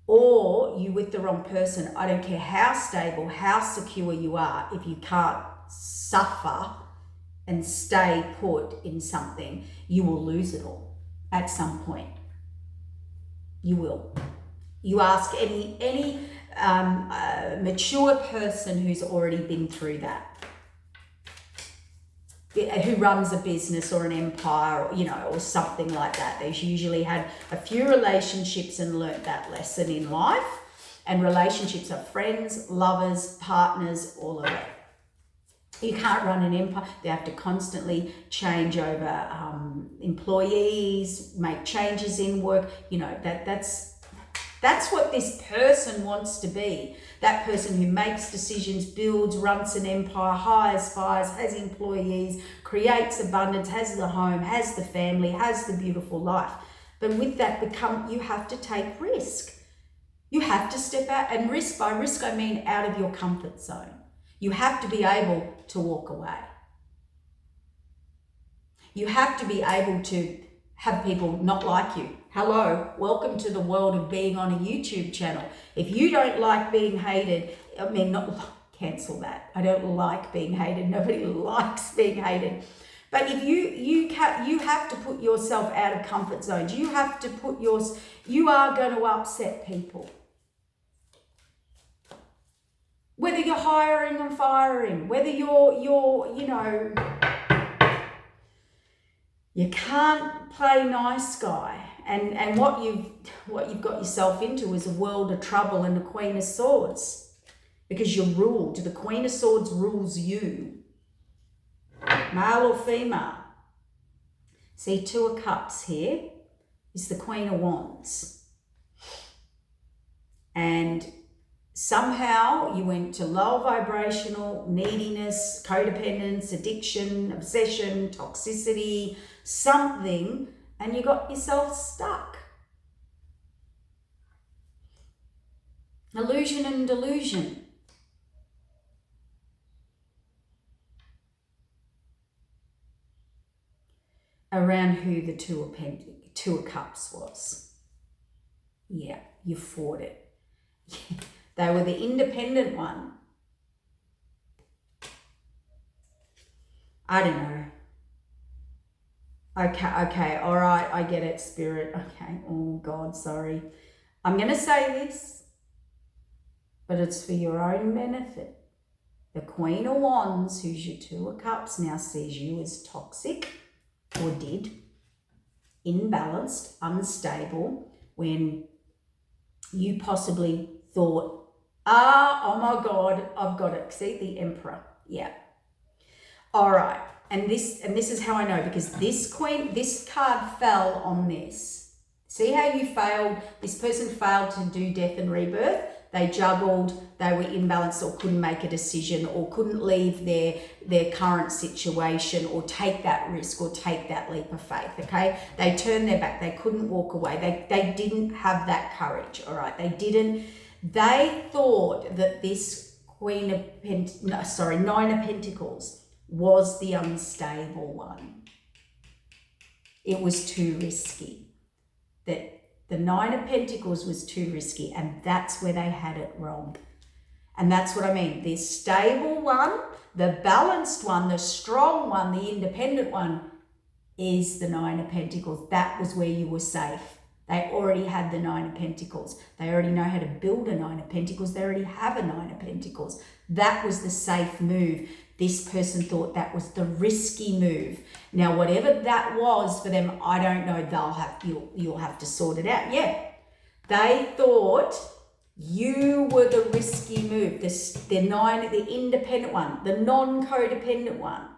Or you with the wrong person, I don't care how stable, how secure you are, if you can't suffer and stay put in something, you will lose it all at some point. You will. You ask any mature person who's already been through that, who runs a business or an empire, or, or something like that. They've usually had a few relationships and learnt that lesson in life. And relationships are friends, lovers, partners, all of it. You can't run an empire. They have to constantly change over employees, make changes in work. That's what this person wants to be. That person who makes decisions, builds, runs an empire, hires, fires, has employees, creates abundance, has the home, has the family, has the beautiful life. But with that you have to take risk. You have to step out, and risk, by risk I mean out of your comfort zone. You have to be able to walk away. You have to be able to have people not like you. Hello, welcome to the world of being on a YouTube channel. If you don't like being hated, cancel that. I don't like being hated. Nobody likes being hated. But if you have to put yourself out of comfort zones. You have to you are going to upset people. Whether you're hiring and firing, whether you can't play nice guy. And what you've got yourself into is a world of trouble and the Queen of Swords, because you're ruled. The Queen of Swords rules you, male or female. See, Two of Cups here is the Queen of Wands. And somehow you went to low vibrational, neediness, codependence, addiction, obsession, toxicity, something, and you got yourself stuck. Illusion and delusion. Around who the Two of Cups was. Yeah, you fought it. They were the independent one. I don't know. Okay, all right, I get it, Spirit. Okay, oh God, sorry. I'm going to say this, but it's for your own benefit. The Queen of Wands, who's your Two of Cups, now sees you as toxic, or did, imbalanced, unstable, when you possibly thought, oh my God, I've got it. See, the Emperor. Yeah. All right. And this is how I know, because this card fell on this. See how you failed? This person failed to do death and rebirth. They juggled, they were imbalanced, or couldn't make a decision, or couldn't leave their current situation, or take that risk, or take that leap of faith, okay? They turned their back, they couldn't walk away. They didn't have that courage, all right? They thought that this Nine of Pentacles was the unstable one. It was too risky. That the Nine of Pentacles was too risky, and that's where they had it wrong. And that's what I mean. The stable one, the balanced one, the strong one, the independent one is the Nine of Pentacles. That was where you were safe. They already had the Nine of Pentacles. They already know how to build a Nine of Pentacles. They already have a Nine of Pentacles. That was the safe move. This person thought that was the risky move. Now, whatever that was for them, I don't know. You'll have to sort it out. Yeah. They thought you were the risky move. The independent one, the non-codependent one.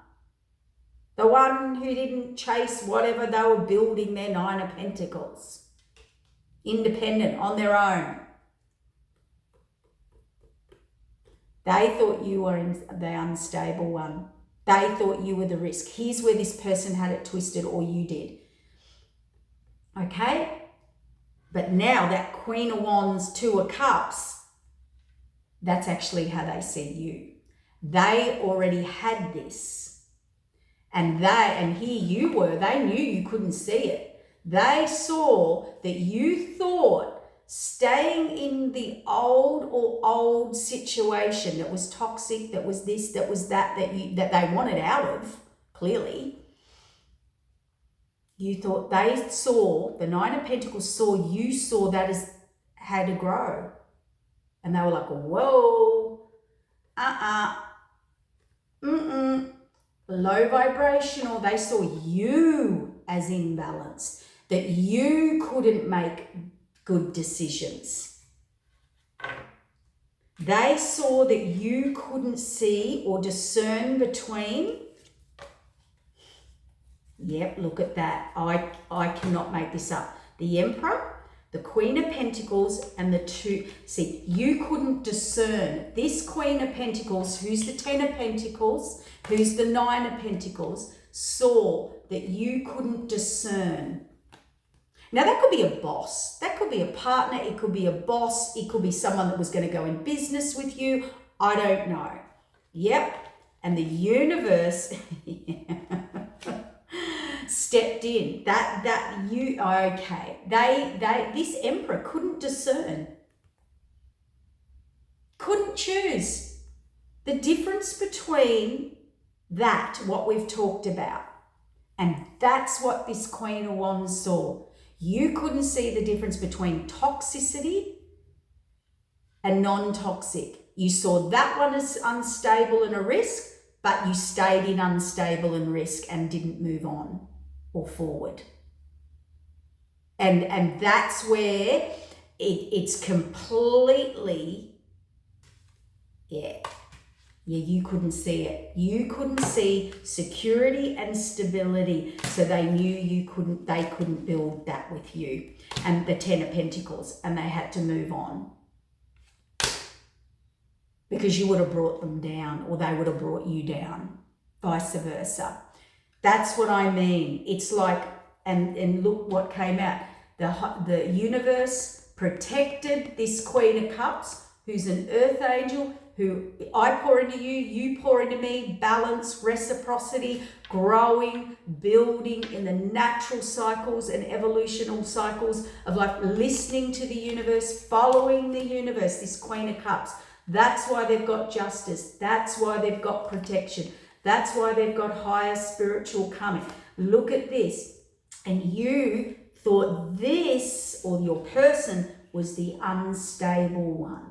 The one who didn't chase whatever they were building their Nine of Pentacles. Independent, on their own. They thought you were the unstable one. They thought you were the risk. Here's where this person had it twisted, or you did. Okay? But now that Queen of Wands, Two of Cups, that's actually how they see you. They already had this. And here you were, they knew you couldn't see it. They saw that you thought staying in the old situation that was toxic, that was this, that was that they wanted out of, clearly. You thought they saw, the Nine of Pentacles saw that as how to grow. And they were like, whoa, low vibrational. They saw you as imbalanced, that you couldn't make good decisions. They saw that you couldn't see or discern between. Yep, look at that. I cannot make this up. The Emperor, the Queen of Pentacles, and the two. See, you couldn't discern. This Queen of Pentacles, who's the Ten of Pentacles, who's the Nine of Pentacles, saw that you couldn't discern. Now, that could be a boss. That could be a partner. It could be a boss. It could be someone that was going to go in business with you. I don't know. Yep. And the universe stepped in. This Emperor couldn't discern. Couldn't choose. The difference between that, what we've talked about, and that's what this Queen of Wands saw. You couldn't see the difference between toxicity and non-toxic. You saw that one as unstable and a risk, but you stayed in unstable and risk and didn't move on or forward. And that's where it's completely, you couldn't see it. You couldn't see security and stability, so they knew they couldn't build that with you. And the Ten of Pentacles, and they had to move on. Because you would have brought them down, or they would have brought you down, vice versa. That's what I mean. It's like, and look what came out. The universe protected this Queen of Cups, who's an earth angel, who I pour into you, you pour into me, balance, reciprocity, growing, building in the natural cycles and evolutional cycles of life, listening to the universe, following the universe, this Queen of Cups. That's why they've got justice. That's why they've got protection. That's why they've got higher spiritual coming. Look at this. And you thought this, or your person, was the unstable one.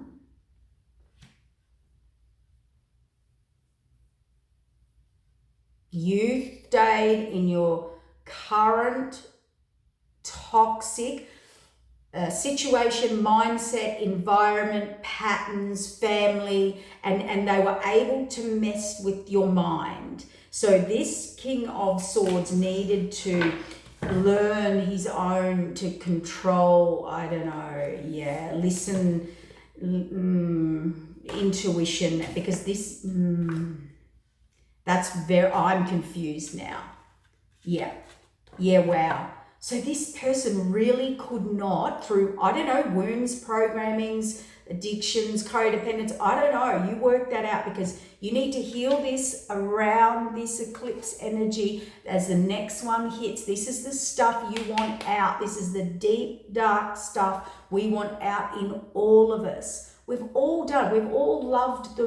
You stayed in your current toxic situation, mindset, environment, patterns, family, and they were able to mess with your mind. So this King of Swords needed to learn his own, to control, listen, intuition, because this, I'm confused now. Wow. So this person really could not, through, wounds, programmings, addictions, codependence, you work that out, because you need to heal this around this eclipse energy as the next one hits. This is the stuff you want out. This is the deep, dark stuff we want out in all of us. We've all loved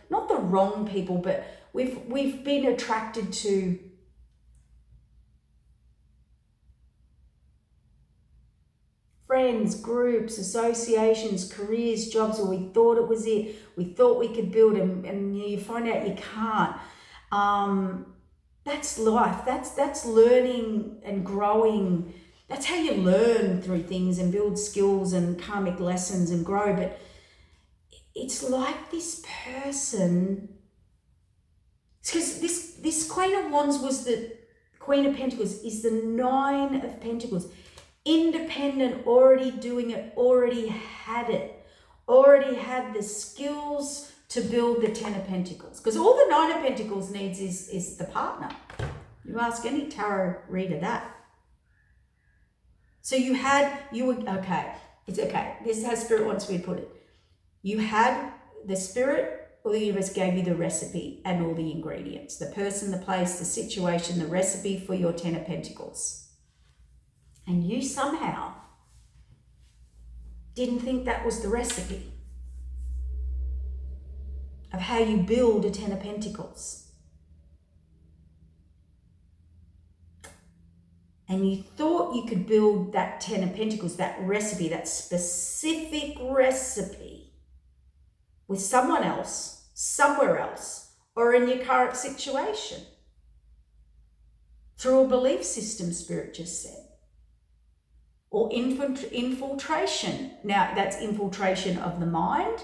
not the wrong people, but we've been attracted to, . friends, groups, associations, careers, jobs, or we thought it was it. We thought we could build them, and you find out you can't. That's life. That's learning and growing. That's how you learn through things and build skills and karmic lessons and grow. But it's like this person, because this Queen of Wands was the Queen of Pentacles, is the Nine of Pentacles. Independent, already doing it, already had it, already had the skills to build the Ten of Pentacles. Because all the Nine of Pentacles needs is the partner. You ask any tarot reader that. So it's okay. This is how Spirit wants me to put it. You had the Spirit, or the universe gave you the recipe and all the ingredients. The person, the place, the situation, the recipe for your Ten of Pentacles. And you somehow didn't think that was the recipe of how you build a Ten of Pentacles. And you thought you could build that Ten of Pentacles, that recipe, that specific recipe, with someone else, somewhere else, or in your current situation. Through a belief system, Spirit just said. Or infiltration. Now, that's infiltration of the mind.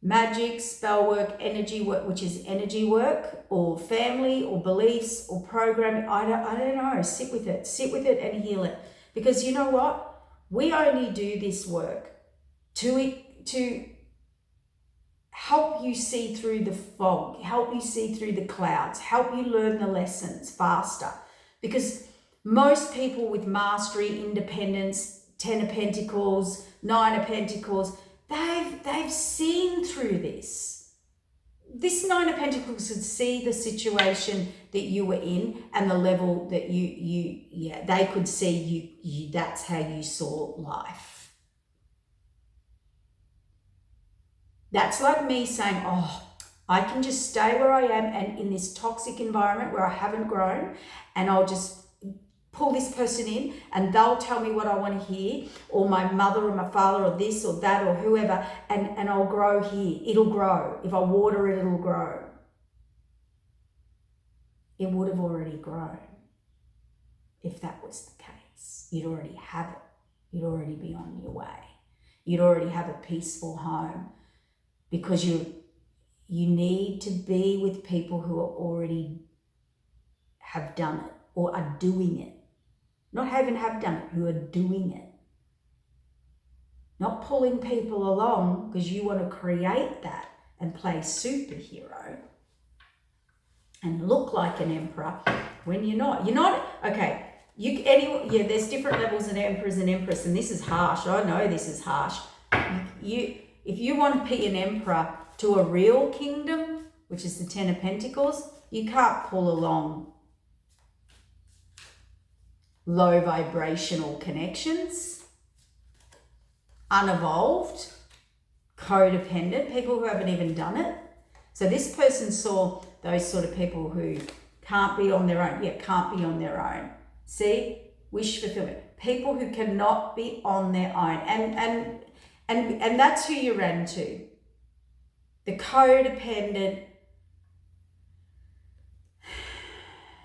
Magic, spell work, energy work, which is energy work, or family, or beliefs, or programming. I don't know. Sit with it and heal it. Because you know what? We only do this work to help you see through the fog, help you see through the clouds, help you learn the lessons faster. Because most people with mastery, independence, Ten of Pentacles, Nine of Pentacles, they've seen through this. This Nine of Pentacles could see the situation that you were in and the level that they could see you that's how you saw life. That's like me saying, I can just stay where I am and in this toxic environment where I haven't grown, and I'll just pull this person in and they'll tell me what I want to hear, or my mother or my father or this or that or whoever, and I'll grow here. It'll grow. If I water it, it'll grow. It would have already grown if that was the case. You'd already have it. You'd already be on your way. You'd already have a peaceful home, because you need to be with people who are already have done it or are doing it. Not even have done it, who are doing it. Not pulling people along because you want to create that and play superhero and look like an emperor when you're not. You're not, okay, there's different levels of emperors and empress, and this is harsh. I know this is harsh. If you want to be an emperor to a real kingdom, which is the Ten of Pentacles, you can't pull along low vibrational connections, unevolved, codependent, people who haven't even done it. So this person saw those sort of people who can't be on their own. Yeah, can't be on their own. See? Wish fulfillment. People who cannot be on their own. And that's who you ran to. The codependent,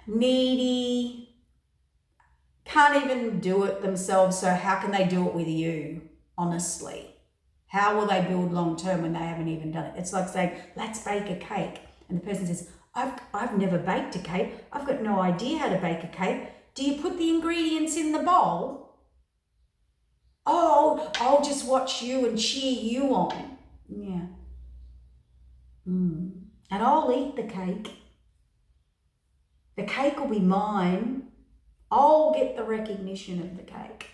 needy, can't even do it themselves, so how can they do it with you, honestly? How will they build long term when they haven't even done it? It's like saying, let's bake a cake. And the person says, I've never baked a cake. I've got no idea how to bake a cake. Do you put the ingredients in the bowl? Oh, I'll just watch you and cheer you on. Yeah. And I'll eat the cake. The cake will be mine. I'll get the recognition of the cake.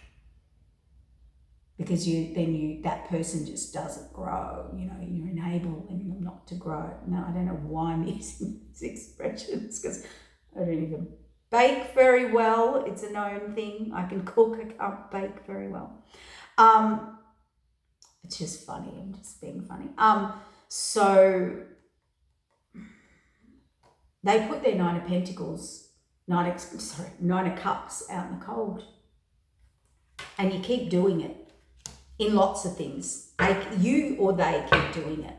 Because that person just doesn't grow. You enable them not to grow. Now, I don't know why I'm using these expressions, because I don't even bake very well. It's a known thing. I can cook, I can't bake very well. It's just funny. I'm just being funny. So they put their Nine of Pentacles, Nine of Cups out in the cold. And you keep doing it in lots of things. You or they keep doing it.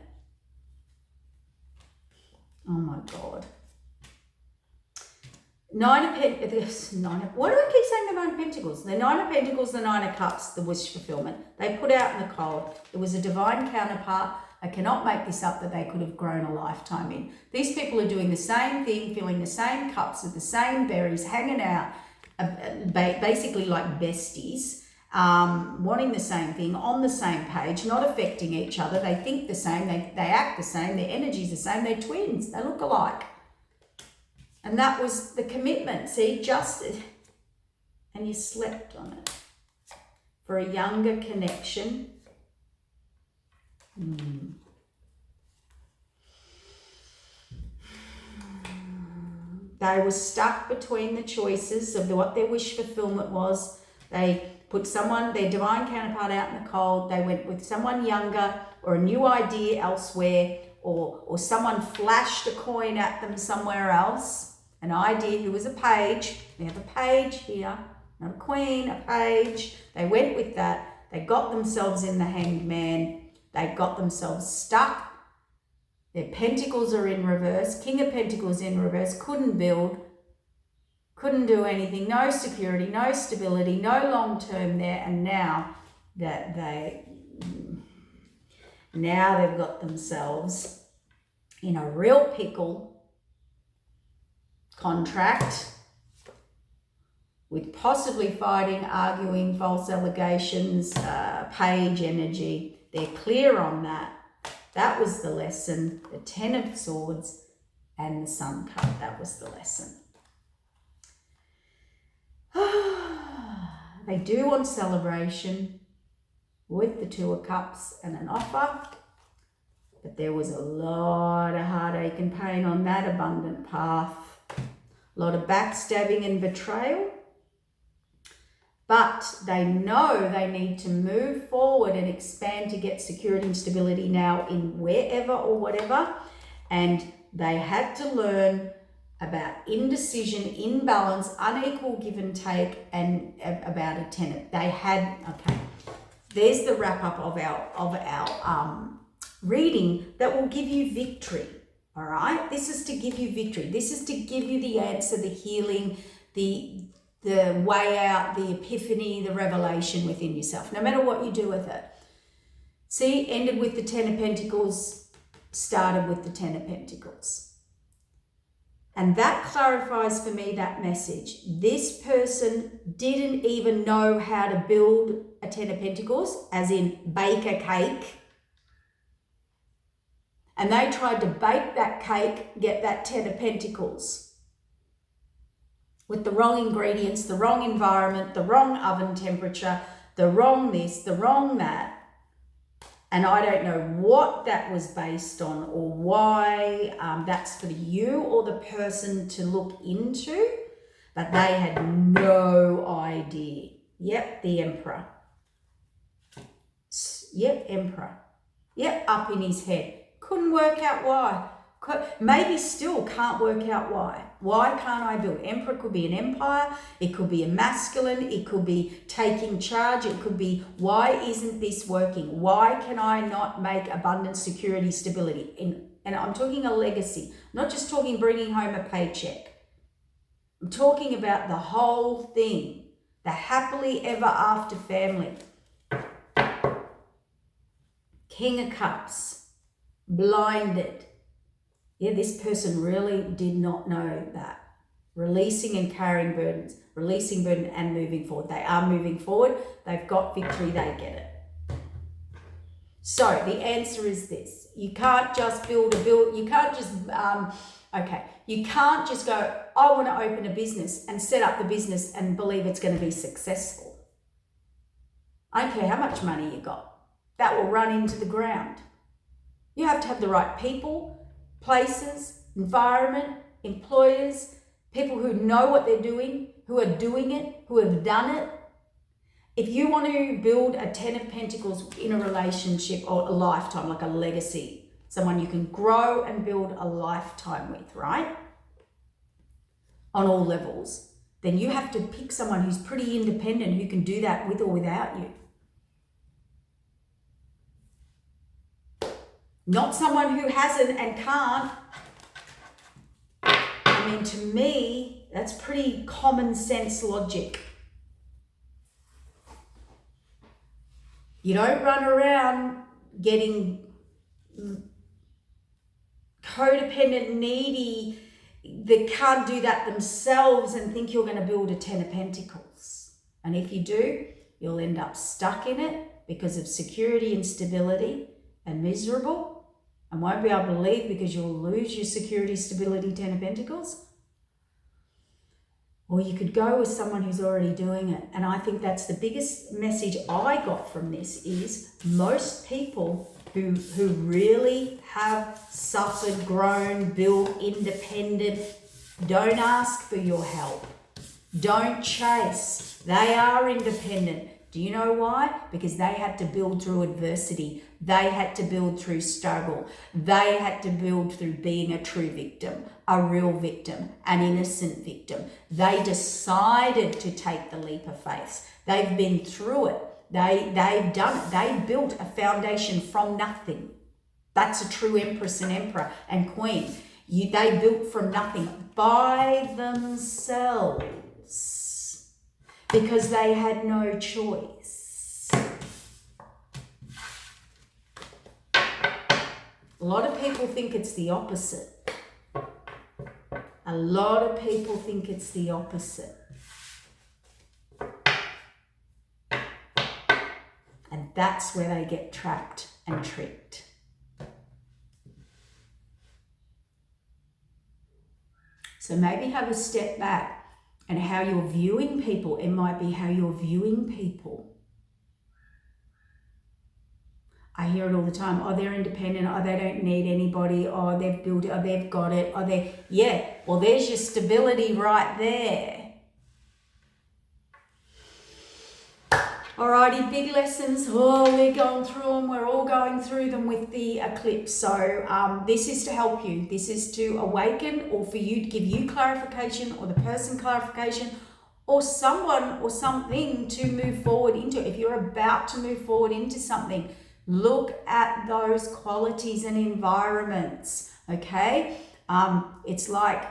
Oh my God. Why do I keep saying the Nine of Pentacles? The Nine of Pentacles, the Nine of Cups, the wish fulfillment. They put out in the cold. It was a divine counterpart. I cannot make this up, that they could have grown a lifetime in. These people are doing the same thing, filling the same cups with the same berries, hanging out, basically like besties, wanting the same thing, on the same page, not affecting each other. They think the same, they act the same, their energy's the same, they're twins, they look alike. And that was the commitment. See, and you slept on it. For a younger connection. They were stuck between the choices of what their wish fulfillment was. They put their divine counterpart out in the cold. They went with someone younger or a new idea elsewhere, or someone flashed a coin at them somewhere else. An idea, who was a page. We have a page here, not a queen, a page. They went with that. They got themselves in the Hanged Man. They got themselves stuck. Their pentacles are in reverse. King of Pentacles in reverse. Couldn't build. Couldn't do anything. No security, no stability, no long term there. And now they've got themselves in a real pickle. Contract with possibly fighting, arguing, false allegations, page energy. They're clear on that. That was the lesson. The Ten of Swords and the Sun card. That was the lesson. They do want celebration with the Two of Cups and an offer. But there was a lot of heartache and pain on that abundant path. A lot of backstabbing and betrayal. But they know they need to move forward and expand to get security and stability now in wherever or whatever. And they had to learn about indecision, imbalance, unequal give and take, and about a tenant. Okay. There's the wrap up of our reading that will give you victory. All right, this is to give you victory. This is to give you the answer, the healing, the way out, the epiphany, the revelation within yourself, no matter what you do with it. See, ended with the Ten of Pentacles, started with the Ten of Pentacles. And that clarifies for me that message. This person didn't even know how to build a Ten of Pentacles, as in bake a cake. And they tried to bake that cake, get that Ten of Pentacles with the wrong ingredients, the wrong environment, the wrong oven temperature, the wrong this, the wrong that. And I don't know what that was based on or why. That's for you or the person to look into, but they had no idea. Yep, the Emperor. Yep, Emperor. Yep, up in his head. Couldn't work out why. Maybe still can't work out why. Why can't I build? Emperor could be an empire. It could be a masculine. It could be taking charge. It could be, why isn't this working? Why can I not make abundance, security, stability? And I'm talking a legacy. I'm not just talking bringing home a paycheck. I'm talking about the whole thing. The happily ever after family. King of Cups. Blinded. Yeah, this person really did not know that. Releasing and carrying burdens. Releasing burden and moving forward. They are moving forward. They've got victory. They get it. So the answer is this. You can't just You can't just, You can't just go, I want to open a business and set up the business and believe it's going to be successful. I don't care how much money you got. That will run into the ground. You have to have the right people, places, environment, employers, people who know what they're doing, who are doing it, who have done it. If you want to build a Ten of Pentacles in a relationship or a lifetime, like a legacy, someone you can grow and build a lifetime with, right? On all levels. then you have to pick someone who's pretty independent who can do that with or without you. Not someone who hasn't and can't. I mean, to me, that's pretty common sense logic. You don't run around getting codependent, needy, that can't do that themselves and think you're going to build a 10 of Pentacles. And if you do, you'll end up stuck in it because of security and stability and miserable and won't be able to leave because you'll lose your security, stability, 10 of Pentacles. Or you could go with someone who's already doing it. And I think that's the biggest message I got from this is most people who really have suffered, grown, built, independent, don't ask for your help. Don't chase. They are independent. Do you know why? Because they had to build through adversity. They had to build through struggle. They had to build through being a true victim, a real victim, an innocent victim. They decided to take the leap of faith. They've been through it. They've done it. They built a foundation from nothing. That's a true empress and emperor and queen. They built from nothing by themselves because they had no choice. A lot of people think it's the opposite. A lot of people think it's the opposite. And that's where they get trapped and tricked. So maybe have a step back and how you're viewing people. It might be how you're viewing people. I hear it all the time. Oh, they're independent. Oh, they don't need anybody. Oh, they've built it. Oh, they've got it. Oh, yeah. Well, there's your stability right there. Alrighty, big lessons. Oh, we're going through them. We're all going through them with the eclipse. So this is to help you. This is to awaken or for you to give you clarification or the person clarification or someone or something to move forward into. If you're about to move forward into something, look at those qualities and environments, okay? It's like,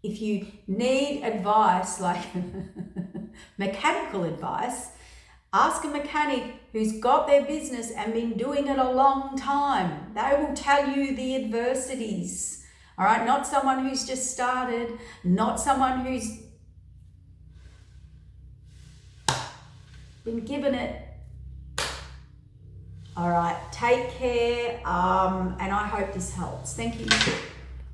if you need advice, like mechanical advice, ask a mechanic who's got their business and been doing it a long time. They will tell you the adversities, all right? Not someone who's just started, not someone who's been given it. All right, take care, and I hope this helps. Thank you.